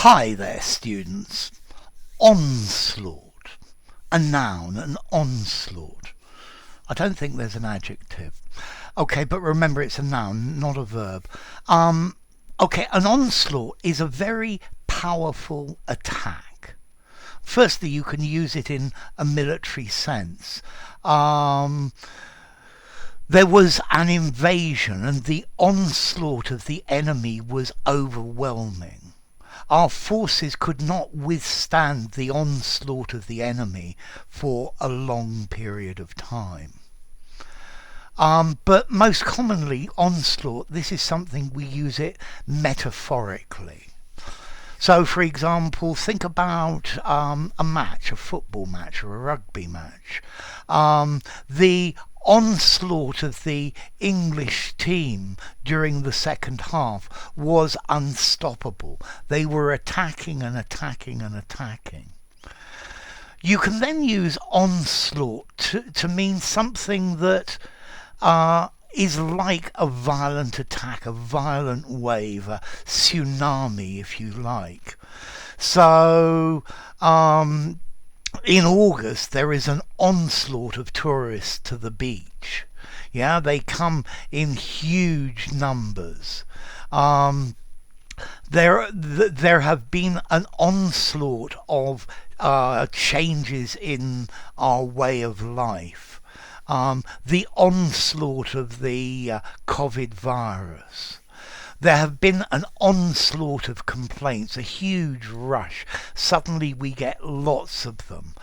Hi there, students. Onslaught. A noun, an onslaught. I don't think there's an adjective. Okay, but remember it's a noun, not a verb. Okay, an onslaught is a very powerful attack. Firstly, you can use it in a military sense. There was an invasion and the onslaught of the enemy was overwhelming. Our forces could not withstand the onslaught of the enemy for a long period of time. But most commonly, onslaught, this is something we use it metaphorically. So, for example, think about a match, a football match or a rugby match. The onslaught of the English team during the second half was unstoppable. They were attacking and attacking and attacking. You can then use onslaught to mean something that is like a violent attack, a violent wave, a tsunami, if you like. So, in August, there is an onslaught of tourists to the beach. Yeah, they come in huge numbers. There have been an onslaught of changes in our way of life. The onslaught of the COVID virus. There have been an onslaught of complaints, a huge rush. Suddenly we get lots of them,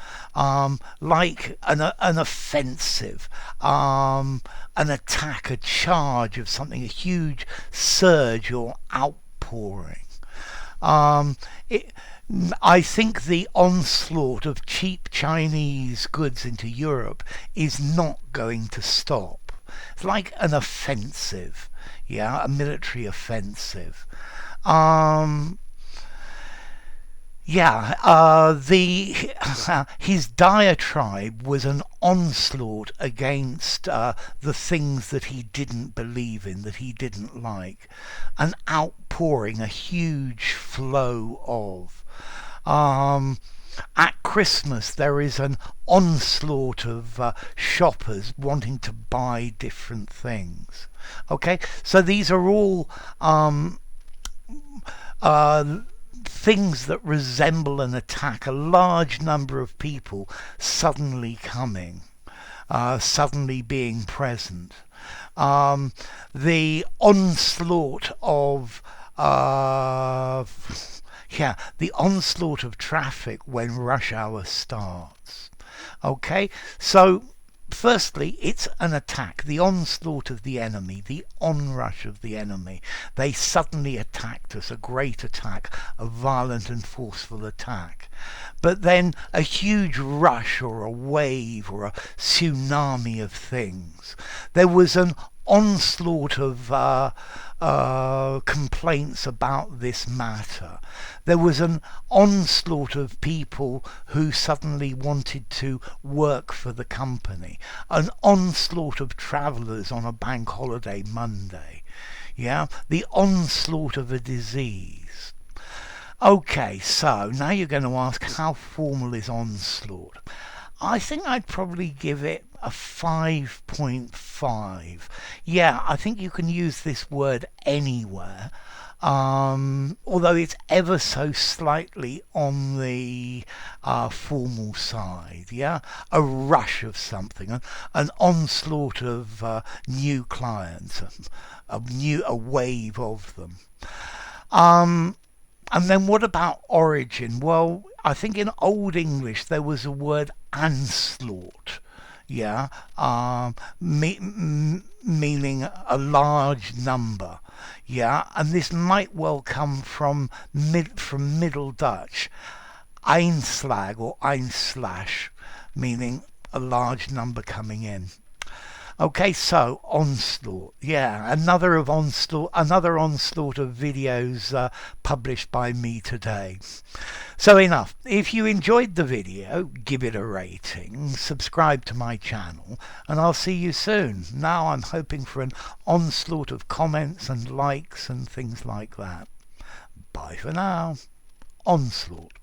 like an offensive, an attack, a charge of something, a huge surge or outpouring. I think the onslaught of cheap Chinese goods into Europe is not going to stop. It's like an offensive, yeah, a military offensive. His diatribe was an onslaught against the things that he didn't believe in, that he didn't like. An outpouring, a huge flow of. At Christmas, there is an onslaught of shoppers wanting to buy different things. Okay, so these are all things that resemble an attack, a large number of people suddenly coming, suddenly being present. The onslaught of the onslaught of traffic when rush hour starts. Okay, so firstly, it's an attack, the onslaught of the enemy, the onrush of the enemy. They suddenly attacked us, a great attack, a violent and forceful attack. But then a huge rush or a wave or a tsunami of things. There was an onslaught of complaints about this matter. There was an onslaught of people who suddenly wanted to work for the company. An onslaught of travellers on a bank holiday Monday. Yeah, the onslaught of a disease. Okay, so now you're going to ask, how formal is onslaught? I think I'd probably give it a 5.5. Yeah, I think you can use this word anywhere, although it's ever so slightly on the formal side. Yeah, a rush of something, an onslaught of new clients, a wave of them. And then what about origin? Well, I think in Old English there was a word onslaught, yeah, meaning a large number, yeah, and this might well come from Middle Dutch, einslag or einslash, meaning a large number coming in. Okay, so onslaught, yeah, another onslaught of videos published by me today. So enough. If you enjoyed the video, give it a rating, subscribe to my channel, and I'll see you soon. Now I'm hoping for an onslaught of comments and likes and things like that. Bye for now. onslaught.